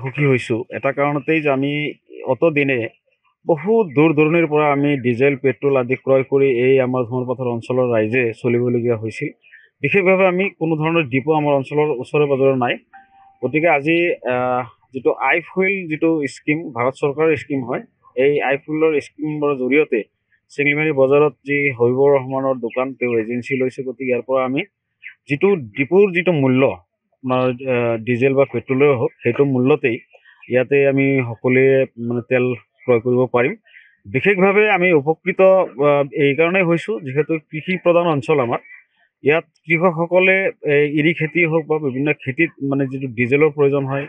সুখী হৈছোঁ এটা কাৰণতেই যে আমি অতদিনে বহুত দূৰ দূৰণিৰ পৰা আমি ডিজেল পেট্ৰল আদি ক্ৰয় কৰি এই আমাৰ ধুমৰপথাৰ অঞ্চলৰ ৰাইজে চলিবলগীয়া হৈছিল। বিশেষভাৱে আমি কোনো ধৰণৰ ডিপো আমাৰ অঞ্চলৰ ওচৰে পাজৰে নাই। গতিকে আজি যিটো আই ফুৱেল যিটো স্কিম ভাৰত চৰকাৰৰ স্কিম হয়, এই আই ফুৱেলৰ স্কিমৰ জৰিয়তে চেঙেলিমাৰী বজাৰত যি হবিবৰ ৰহমানৰ দোকান তেওঁ এজেঞ্চি লৈছে। গতিকে ইয়াৰ পৰা আমি যিটো ডিপুৰ যিটো মূল্য আপোনাৰ ডিজেল বা পেট্ৰলেই হওক, সেইটো মূল্যতেই ইয়াতে আমি সকলোৱে মানে তেল ক্ৰয় কৰিব পাৰিম। বিশেষভাৱে আমি উপকৃত এইকাৰণেই হৈছোঁ যিহেতু কৃষি প্ৰধান অঞ্চল আমাৰ। ইয়াত কৃষকসকলে এৰী খেতি হওক বা বিভিন্ন খেতিত মানে যিটো ডিজেলৰ প্ৰয়োজন হয়,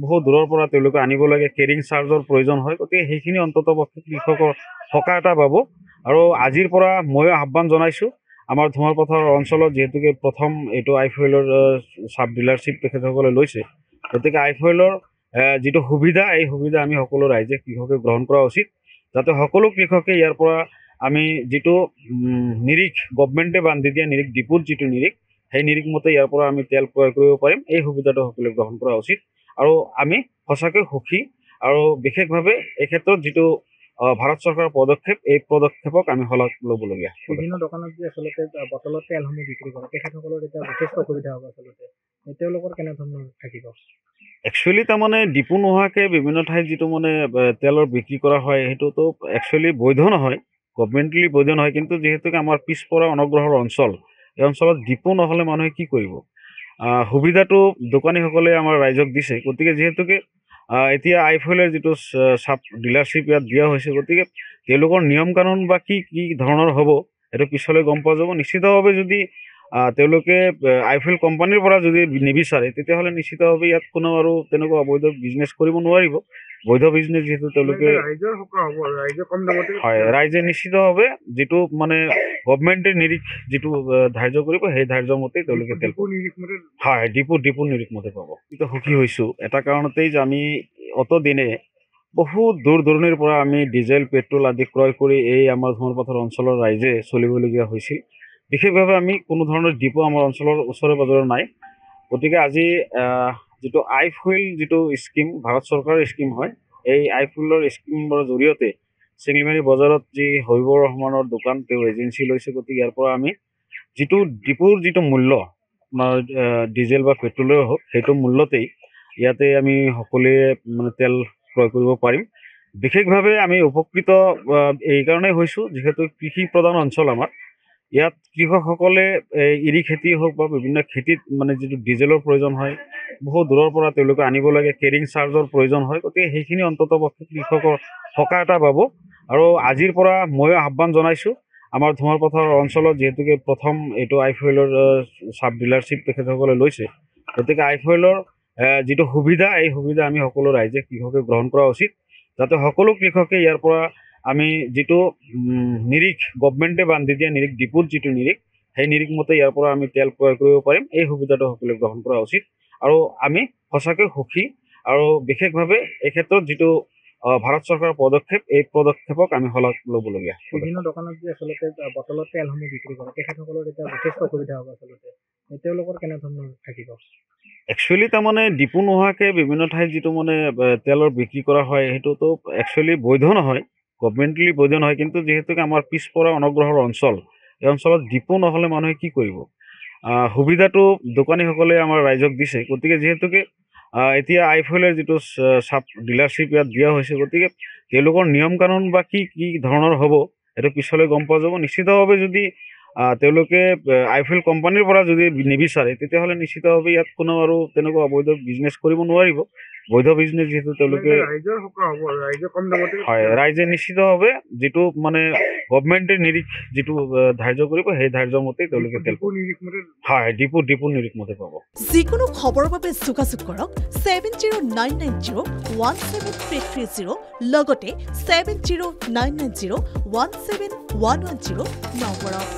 বহু দূৰৰ পৰা তেওঁলোকে আনিব লাগে, কেৰিং চাৰ্জৰ প্ৰয়োজন হয়। গতিকে সেইখিনি অন্ততঃপক্ষে কৃষকৰ সকাহ এটা পাব। আৰু আজিৰ পৰা ময়ো আহ্বান জনাইছোঁ আমাৰ ধুমৰপথাৰ অঞ্চলত যিহেতুকে প্ৰথম এইটো আই ফুৱেলৰ চাব ডিলাৰশ্বিপ তেখেতসকলে লৈছে। গতিকে আই ফুৱেলৰ যিটো সুবিধা, এই সুবিধা আমি সকলো ৰাইজে কৃষকে গ্ৰহণ কৰা উচিত, যাতে সকলো কৃষকে ইয়াৰ পৰা আমি যিটো নিৰিখ গভমেণ্টে বান্ধি দিয়া নিৰিখ, ডিপুৰ যিটো নিৰিখ, সেই নিৰিখ মতে ইয়াৰ পৰা আমি তেল ক্ৰয় কৰিব পাৰিম। এই সুবিধাটো সকলোৱে গ্ৰহণ কৰা উচিত আৰু আমি সঁচাকৈ সুখী। আৰু বিশেষভাৱে এই ক্ষেত্ৰত যিটো ভাৰত চৰকাৰৰ পদক্ষেপ, এই পদক্ষেপক আমি শলাগ ল'বলগীয়া। বিভিন্ন দোকানত যে আচলতে বটলত তেলসমূহ বিক্ৰী কৰে, তেখেতসকলৰ এতিয়া যথেষ্ট অসুবিধা হ'ব। আচলতে তেওঁলোকৰ কেনেধৰণৰ থাকিব? একচুৱেলি তাৰমানে ডিপু নোহোৱাকৈ বিভিন্ন ঠাইত যিটো মানে তেলৰ বিক্ৰী কৰা হয়, সেইটোতো একচুৱেলি বৈধ নহয়, গভমেণ্টলি বৈধ নহয়। কিন্তু যিহেতুকে আমাৰ পিছপৰা অনগ্ৰসৰ অঞ্চল, এই অঞ্চলত ডিপু নহ'লে মানুহে কি কৰিব? সুবিধাটো দোকানীসকলে আমাৰ ৰাইজক দিছে। গতিকে যিহেতুকে এতিয়া আই ফুৱেলৰ যিটো চাব ডিলাৰশ্বিপ ইয়াত দিয়া হৈছে, গতিকে তেওঁলোকৰ নিয়ম কানুন বা কি ধৰণৰ হ'ব সেইটো পিছলৈ গম পোৱা যাব। নিশ্চিতভাৱে যদি তেওঁলোকে আই ফুৱেল কোম্পানীৰ পৰা যদি নিবিচাৰে, তেতিয়াহ'লে নিশ্চিতভাৱে ইয়াত কোনো আৰু তেনেকুৱা অবৈধ বিজনেছ কৰিব নোৱাৰিব। বৈধ বিজনেছ যিহেতু তেওঁলোকে হয়, ৰাইজে নিশ্চিতভাৱে যিটো মানে গভমেণ্টে নিৰিখ যিটো ধাৰ্য কৰিব, সেই ধাৰ্য মতেই তেওঁলোকে তেল হয় ডিপুৰ নিৰিখ মতে পাব। সুখী হৈছোঁ এটা কাৰণতেই যে আমি অতদিনে বহুত দূৰ দূৰণিৰ পৰা আমি ডিজেল পেট্ৰল আদি ক্ৰয় কৰি এই আমাৰ ধুমৰপথাৰ অঞ্চলৰ ৰাইজে চলিবলগীয়া হৈছিল। বিশেষভাৱে আমি কোনো ধৰণৰ ডিপো আমাৰ অঞ্চলৰ ওচৰে পাজৰে নাই। গতিকে আজি যিটো আই ফুৱেল যিটো স্কিম ভাৰত চৰকাৰৰ স্কিম হয়, এই আই ফুৱেলৰ স্কিমৰ জৰিয়তে চেঙেলিমাৰী বজাৰত যি হবিবৰ ৰহমানৰ দোকান তেওঁ এজেঞ্চি লৈছে। গতিকে ইয়াৰ পৰা আমি যিটো ডিপুৰ যিটো মূল্য আপোনাৰ ডিজেল বা পেট্ৰলেই হওক, সেইটো মূল্যতেই ইয়াতে আমি সকলোৱে মানে তেল ক্ৰয় কৰিব পাৰিম। বিশেষভাৱে আমি উপকৃত এইকাৰণেই হৈছোঁ যিহেতু কৃষি প্ৰধান অঞ্চল আমাৰ। ইয়াত কৃষকসকলে এৰী খেতি হওক বা বিভিন্ন খেতিত মানে যিটো ডিজেলৰ প্ৰয়োজন হয়, বহু দূৰৰ পৰা তেওঁলোকে আনিব লাগে, কেৰিং চাৰ্জৰ প্ৰয়োজন হয়। গতিকে সেইখিনি অন্ততঃপক্ষে কৃষকৰ সকাহ এটা পাব। আৰু আজিৰ পৰা ময়ো আহ্বান জনাইছোঁ আমাৰ ধুমৰপথাৰ অঞ্চলত যিহেতুকে প্ৰথম এইটো আই ফুৱেলৰ চাব ডিলাৰশ্বিপ তেখেতসকলে লৈছে। গতিকে আই ফুৱেলৰ যিটো সুবিধা, এই সুবিধা আমি সকলো ৰাইজে কৃষকে গ্ৰহণ কৰা উচিত, যাতে সকলো কৃষকে ইয়াৰ পৰা আমি যিটো নিৰিখ গভমেণ্টে বান্ধি দিয়া নিৰিখ, ডিপুৰ যিটো নিৰিখ, সেই নিৰিখ মতে ইয়াৰ পৰা আমি তেল ক্ৰয় কৰিব পাৰিম। এই সুবিধাটো সকলোৱে গ্ৰহণ কৰা উচিত আৰু আমি সঁচাকৈ সুখী। আৰু বিশেষভাৱে এই ক্ষেত্ৰত যিটো ভাৰত চৰকাৰৰ পদক্ষেপ, এই পদক্ষেপক আমি শলাগ ল'বলগীয়া। বিভিন্ন দোকানত যে আচলতে বটলত তেলসমূহ বিক্ৰী কৰে, তেখেতসকলৰ এতিয়া যথেষ্ট অসুবিধা হ'ব। আচলতে তেওঁলোকৰ কেনেধৰণৰ থাকিব? একচুৱেলি তাৰমানে ডিপু নোহোৱাকৈ বিভিন্ন ঠাইত যিটো মানে তেলৰ বিক্ৰী কৰা হয়, সেইটোতো একচুৱেলি বৈধ নহয়, গভমেণ্টলি বৈধ নহয়। কিন্তু যিহেতুকে আমাৰ পিছপৰা অনগ্ৰসৰ অঞ্চল, এই অঞ্চলত ডিপু নহ'লে মানুহে কি কৰিব? সুবিধাটো দোকানীসকলে আমাৰ ৰাইজক দিছে। গতিকে যিহেতুকে এতিয়া আই ফুৱেলৰ যিটো চাব ডিলাৰশ্বিপ ইয়াত দিয়া হৈছে, গতিকে তেওঁলোকৰ নিয়ম কানুন বা কি ধৰণৰ হ'ব সেইটো পিছলৈ গম পোৱা যাব। নিশ্চিতভাৱে যদি তেওঁলোকে আই ফুৱেল কোম্পানীৰ পৰা যদি নিবিচাৰে, তেতিয়াহ'লে নিশ্চিতভাৱে ইয়াত কোনো আৰু তেনেকুৱা অবৈধ বিজনেছ কৰিব নোৱাৰিব। বৈধ বিজনেছ যিহেতু তেওঁলোকে হয়, ৰাইজে নিশ্চিতভাৱে যিটো মানে গভমেণ্টে নিৰিখ যিটো ধাৰ্য কৰিব, সেই ধাৰ্য মতেই তেওঁলোকে তেল হয় ডিপুৰ নিৰিখ মতে পাব। যিকোনো খবৰৰ বাবে যোগাযোগ কৰক 7099017330 লগতে 7099017110 নম্বৰত।